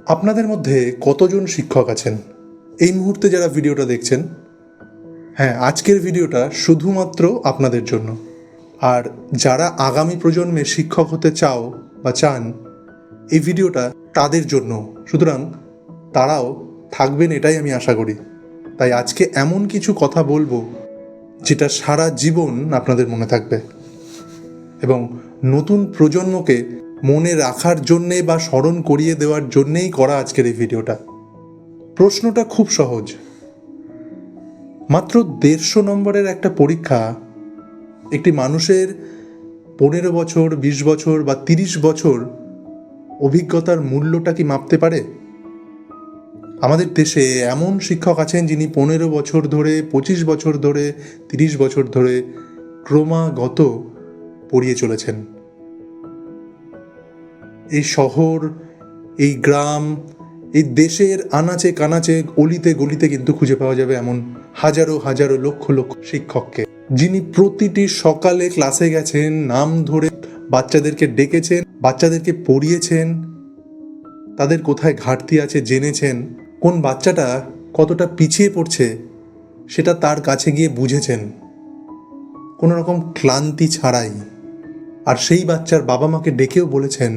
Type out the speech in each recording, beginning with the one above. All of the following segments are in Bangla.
আপনাদের মধ্যে কতজন শিক্ষক আছেন এই মুহূর্তে যারা ভিডিওটা দেখছেন? হ্যাঁ, আজকের ভিডিওটা শুধুমাত্র আপনাদের জন্য। আর যারা আগামী প্রজন্মে শিক্ষক হতে চাও বা চান, এই ভিডিওটা তাদের জন্য। সুতরাং তারাও থাকবেন এটাই আমি আশা করি। তাই আজকে এমন কিছু কথা বলবো যেটা সারা জীবন আপনাদের মনে থাকবে এবং নতুন প্রজন্মকে মনে রাখার জন্যে বা স্মরণ করিয়ে দেওয়ার জন্যেই করা আজকের এই ভিডিওটা। প্রশ্নটা খুব সহজ। মাত্র 150 নম্বরের একটা পরীক্ষা একটি মানুষের 15 বছর, 20 বছর বা 30 বছর অভিজ্ঞতার মূল্যটা কি মাপতে পারে? আমাদের দেশে এমন শিক্ষক আছেন যিনি 15 বছর ধরে, 25 বছর ধরে, 30 বছর ধরে ক্রমাগত পড়িয়ে চলেছেন। এই শহর, এই গ্রাম, এই দেশের আনাচে কানাচে, অলিতে গলিতে কিন্তু খুঁজে পাওয়া যাবে এমন হাজারো হাজারো লক্ষ লক্ষ শিক্ষককে, যিনি প্রতিটি সকালে ক্লাসে গেছেন, নাম ধরে বাচ্চাদেরকে ডেকেছেন, বাচ্চাদেরকে পড়িয়েছেন, তাদের কোথায় ঘাটতি আছে জেনেছেন, কোন বাচ্চাটা কতটা পিছিয়ে পড়ছে সেটা তার কাছে গিয়ে বুঝেছেন কোনো রকম ক্লান্তি ছাড়াই। আর সেই বাচ্চার বাবা মাকে ডেকেও বলেছেন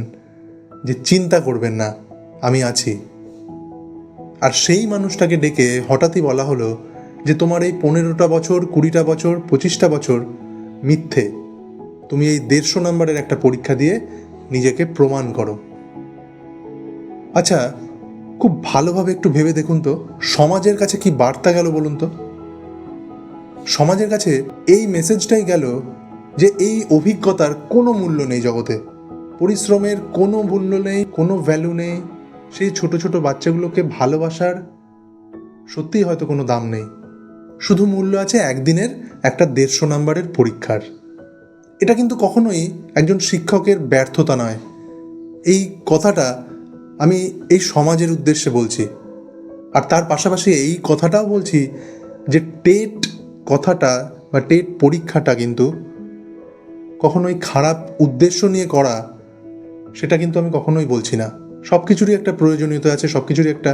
যে চিন্তা করবেন না, আমি আছি। আর সেই মানুষটাকে ডেকে হঠাৎই বলা হলো যে তোমার এই 15টা বছর, 20টা বছর, 25টা বছর মিথ্যে, তুমি এই 150 নম্বরের একটা পরীক্ষা দিয়ে নিজেকে প্রমাণ করো। আচ্ছা, খুব ভালোভাবে একটু ভেবে দেখুন তো, সমাজের কাছে কি বার্তা গেল বলুন তো? সমাজের কাছে এই মেসেজটাই গেল যে এই অভিজ্ঞতার কোনো মূল্য নেই জগতে, পরিশ্রমের কোনো মূল্য নেই, কোনো ভ্যালু নেই, সেই ছোট ছোট বাচ্চাগুলোকে ভালোবাসার সত্যিই হয়তো কোনো দাম নেই, শুধু মূল্য আছে একদিনের একটা 150 নম্বরের পরীক্ষার। এটা কিন্তু কখনোই একজন শিক্ষকের ব্যর্থতা নয়। এই কথাটা আমি এই সমাজের উদ্দেশ্যে বলছি। আর তার পাশাপাশি এই কথাটাও বলছি যে টেট কথাটা বা টেট পরীক্ষাটা কিন্তু কখনোই খারাপ উদ্দেশ্য নিয়ে করা, সেটা কিন্তু আমি কখনোই বলছি না। সব কিছুরই একটা প্রয়োজনীয়তা আছে, সব কিছুরই একটা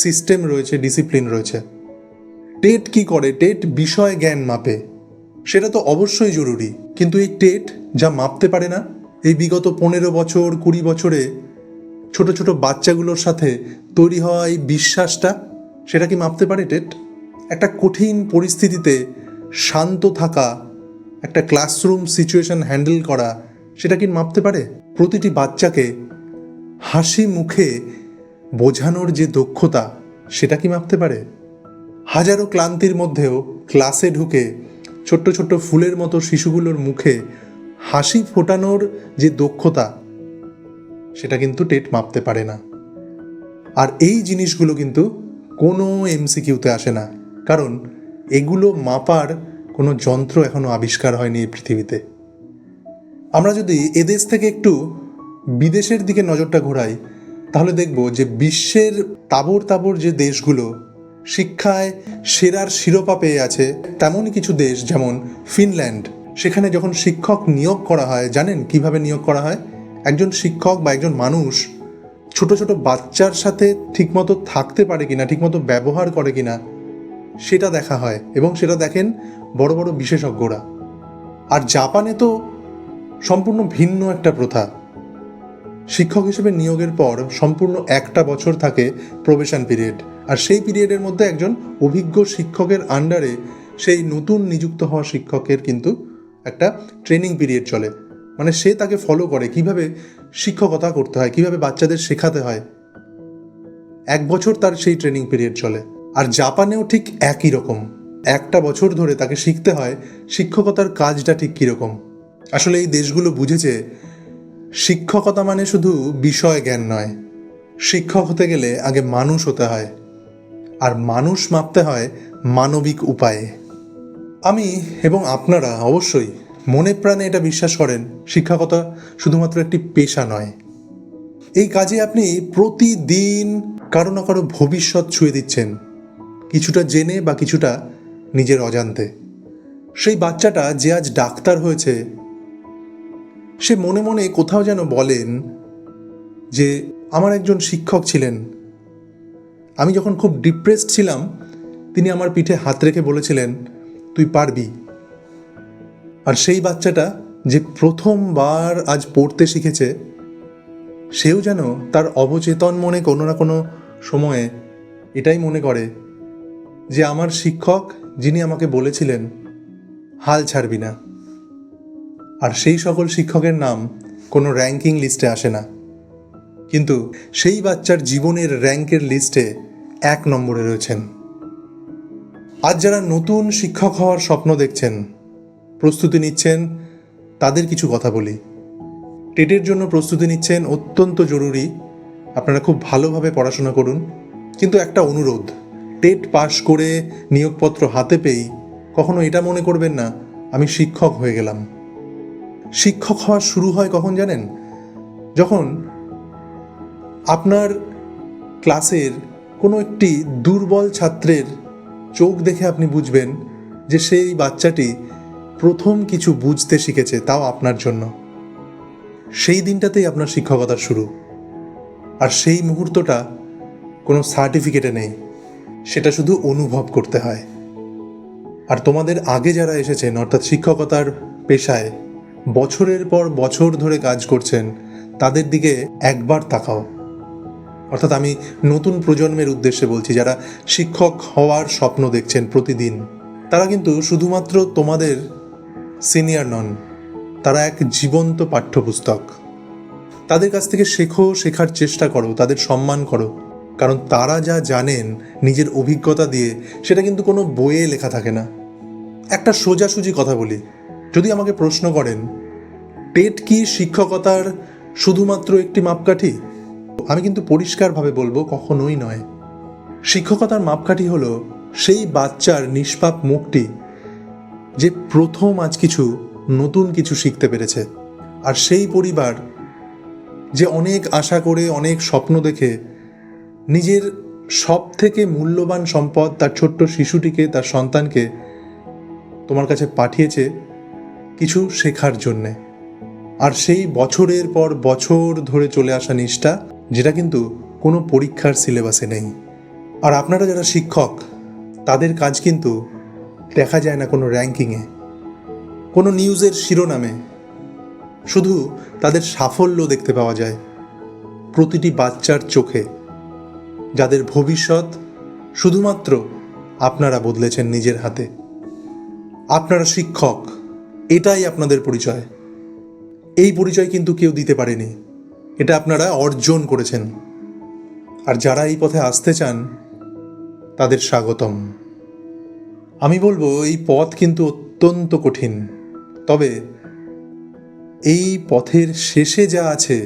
সিস্টেম রয়েছে, ডিসিপ্লিন রয়েছে। টেট কি করে? টেট বিষয় জ্ঞান মাপে, সেটা তো অবশ্যই জরুরি। কিন্তু এই টেট যা মাপতে পারে না, এই বিগত 15 বছর, 20 বছরে ছোট ছোট বাচ্চাগুলোর সাথে তৈরি হওয়া এই বিশ্বাসটা, সেটা কি মাপতে পারে টেট? একটা কঠিন পরিস্থিতিতে শান্ত থাকা, একটা ক্লাসরুম সিচুয়েশন হ্যান্ডেল করা, সেটা কি মাপতে পারে? প্রতিটি বাচ্চাকে হাসি মুখে বোঝানোর যে দক্ষতা, সেটা কি মাপতে পারে? হাজারো ক্লান্তির মধ্যেও ক্লাসে ঢুকে ছোট্ট ছোট্ট ফুলের মতো শিশুগুলোর মুখে হাসি ফোটানোর যে দক্ষতা, সেটা কিন্তু টেট মাপতে পারে না। আর এই জিনিসগুলো কিন্তু কোনো এমসিকিউতে আসে না, কারণ এগুলো মাপার কোনো যন্ত্র এখনও আবিষ্কার হয়নি এই পৃথিবীতে। আমরা যদি এদেশ থেকে একটু বিদেশের দিকে নজরটা ঘোরাই, তাহলে দেখব যে বিশ্বের তাবর তাবর যে দেশগুলো শিক্ষায় সেরার শিরোপা পেয়ে আছে, তেমনই কিছু দেশ যেমন ফিনল্যান্ড, সেখানে যখন শিক্ষক নিয়োগ করা হয়, জানেন কিভাবে নিয়োগ করা হয়? একজন শিক্ষক বা একজন মানুষ ছোট ছোট বাচ্চার সাথে ঠিকমতো থাকতে পারে কিনা, ঠিকমতো ব্যবহার করে কিনা, সেটা দেখা হয়, এবং সেটা দেখেন বড় বড় বিশেষজ্ঞরা। আর জাপানে তো সম্পূর্ণ ভিন্ন একটা প্রথা। শিক্ষক হিসেবে নিয়োগের পর সম্পূর্ণ 1টা বছর থাকে প্রবেশন পিরিয়ড, আর সেই পিরিয়ডের মধ্যে একজন অভিজ্ঞ শিক্ষকের আন্ডারে সেই নতুন নিযুক্ত হওয়া শিক্ষকের কিন্তু একটা ট্রেনিং পিরিয়ড চলে। মানে সে তাকে ফলো করে কিভাবে শিক্ষকতা করতে হয়, কিভাবে বাচ্চাদের শেখাতে হয়। 1 বছর তার সেই ট্রেনিং পিরিয়ড চলে। আর জাপানেও ঠিক একই রকম, 1টা বছর ধরে তাকে শিখতে হয় শিক্ষকতার কাজটা ঠিক কীরকম। আসলে এই দেশগুলো বুঝেছে শিক্ষকতা মানে শুধু বিষয় জ্ঞান নয়, শিক্ষক হতে গেলে আগে মানুষ হতে হয়, আর মানুষ মাপতে হয় মানবিক উপায়ে। আমি এবং আপনারা অবশ্যই মনে প্রাণে এটা বিশ্বাস করেন শিক্ষকতা শুধুমাত্র একটি পেশা নয়। এই কাজে আপনি প্রতিদিন কারো না কারো ভবিষ্যৎ ছুঁয়ে দিচ্ছেন, কিছুটা জেনে বা কিছুটা নিজের অজান্তে। সেই বাচ্চাটা যে আজ ডাক্তার হয়েছে, সে মনে মনে কোথাও যেন বলেন যে আমার একজন শিক্ষক ছিলেন। আমি যখন খুব ডিপ্রেসড ছিলাম, তিনি আমার পিঠে হাত রেখে বলেছিলেন, তুই পারবি। আর সেই বাচ্চাটা যে প্রথমবার আজ পড়তে শিখেছে, সেও যেন তার অবচেতন মনে কোনো না কোনো সময়ে এটাই মনে করে যে আমার শিক্ষক যিনি আমাকে বলেছিলেন হাল ছাড়বি না। আর সেই সকল শিক্ষকের নাম কোনো র্যাঙ্কিং লিস্টে আসে না, কিন্তু সেই বাচ্চার জীবনের র্যাঙ্কের লিস্টে 1 নম্বরে রয়েছেন। আজ যারা নতুন শিক্ষক হওয়ার স্বপ্ন দেখছেন, প্রস্তুতি নিচ্ছেন, তাদের কিছু কথা বলি। টেটের জন্য প্রস্তুতি নিচ্ছেন, অত্যন্ত জরুরি, আপনারা খুব ভালোভাবে পড়াশোনা করুন। কিন্তু একটা অনুরোধ, টেট পাশ করে নিয়োগপত্র হাতে পেয়েই কখনো এটা মনে করবেন না আমি শিক্ষক হয়ে গেলাম। শিক্ষক হওয়া শুরু হয় কখন জানেন? যখন আপনার ক্লাসের কোনো একটি দুর্বল ছাত্রের চোখ দেখে আপনি বুঝবেন যে সেই বাচ্চাটি প্রথম কিছু বুঝতে শিখেছে, তাও আপনার জন্য। সেই দিনটাতেই আপনার শিক্ষকতার শুরু। আর সেই মুহূর্তটা কোনো সার্টিফিকেটে নেই, সেটা শুধু অনুভব করতে হয়। আর তোমাদের আগে যারা এসেছেন, অর্থাৎ শিক্ষকতার পেশায় বছরের পর বছর ধরে কাজ করছেন, তাদের দিকে একবার তাকাও। অর্থাৎ আমি নতুন প্রজন্মের উদ্দেশ্যে বলছি, যারা শিক্ষক হওয়ার স্বপ্ন দেখছেন প্রতিদিন। তারা কিন্তু শুধুমাত্র তোমাদের সিনিয়র নন, তারা এক জীবন্ত পাঠ্যপুস্তক। তাদের কাছ থেকে শেখো, শেখার চেষ্টা করো, তাদের সম্মান করো। কারণ তারা যা জানেন নিজের অভিজ্ঞতা দিয়ে, সেটা কিন্তু কোনো বইয়ে লেখা থাকে না। একটা সোজাসুজি কথা বলি, যদি আমাকে প্রশ্ন করেন টেট কি শিক্ষকতার শুধুমাত্র একটি মাপকাঠি, আমি কিন্তু পরিষ্কারভাবে বলবো কখনোই নয়। শিক্ষকতার মাপকাঠি হলো সেই বাচ্চার নিষ্পাপ মুখটি যে প্রথম আজ নতুন কিছু শিখতে পেরেছে। আর সেই পরিবার যে অনেক আশা করে, অনেক স্বপ্ন দেখে নিজের সব থেকে মূল্যবান সম্পদ তার ছোট্ট শিশুটিকে, তার সন্তানকে তোমার কাছে পাঠিয়েছে কিছু শেখার জন্যে। আর সেই বছরের পর বছর ধরে চলে আসা নিষ্ঠা, যেটা কিন্তু কোনো পরীক্ষার সিলেবাসে নেই। আর আপনারা যারা শিক্ষক, তাদের কাজ কিন্তু দেখা যায় না কোনো র্যাঙ্কিংয়ে, কোনো নিউজের শিরোনামে। শুধু তাদের সাফল্য দেখতে পাওয়া যায় প্রতিটি বাচ্চার চোখে, যাদের ভবিষ্যৎ শুধুমাত্র আপনারা বদলেছেন নিজের হাতে। আপনারা শিক্ষক, এটাই আপনাদের পরিচয়। এই পরিচয় কিন্তু কেউ দিতে পারেনি, এটা আপনারা অর্জন করেছেন। আর যারা এই পথে আসতে চান, তাদের স্বাগতম। আমি বলবো এই পথ কিন্তু অত্যন্ত কঠিন, তবে এই পথের শেষে যা আছে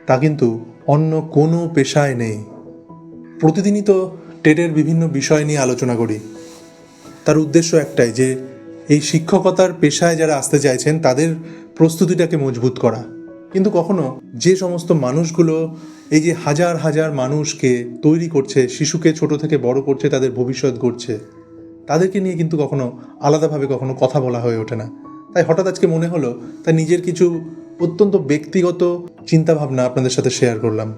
তা কিন্তু অন্য কোনো পেশায় নেই। প্রতিদিনই তো টেটের বিভিন্ন বিষয় নিয়ে আলোচনা করি। তার উদ্দেশ্য একটাই, যে এই শিক্ষকতার পেশায় যারা আসতে চাইছেন তাদের প্রস্তুতিটাকে মজবুত করা। কিন্তু কখনো যে সমস্ত মানুষগুলো এই যে হাজার হাজার মানুষকে তৈরি করছে, শিশুকে ছোট থেকে বড় করছে, তাদের ভবিষ্যৎ গড়ছে, তাদেরকে নিয়ে কিন্তু কখনো আলাদাভাবে কখনো কথা বলা হয়ে ওঠে না। তাই হঠাৎ আজকে মনে হলো তাই নিজের কিছু অত্যন্ত ব্যক্তিগত চিন্তাভাবনা আপনাদের সাথে শেয়ার করলাম।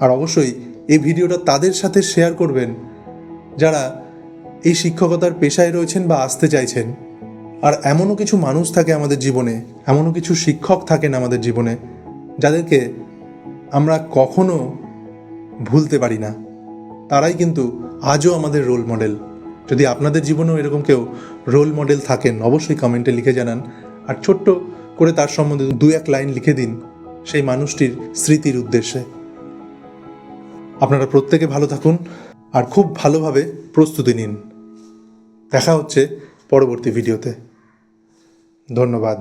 আর অবশ্যই এই ভিডিওটা তাদের সাথে শেয়ার করবেন যারা এই শিক্ষকতার পেশায় রয়েছেন বা আসতে চাইছেন। আর এমনও কিছু মানুষ থাকে আমাদের জীবনে, এমনও কিছু শিক্ষক থাকেন আমাদের জীবনে, যাদেরকে আমরা কখনো ভুলতে পারি না। তারাই কিন্তু আজও আমাদের রোল মডেল। যদি আপনাদের জীবনেও এরকম কেউ রোল মডেল থাকেন, অবশ্যই কমেন্টে লিখে জানান। আর ছোট্ট করে তার সম্বন্ধে 2-1 লাইন লিখে দিন সেই মানুষটির স্মৃতির উদ্দেশ্যে। আপনারা প্রত্যেকে ভালো থাকুন আর খুব ভালোভাবে প্রস্তুতি নিন। দেখা হচ্ছে পরবর্তী ভিডিওতে। ধন্যবাদ।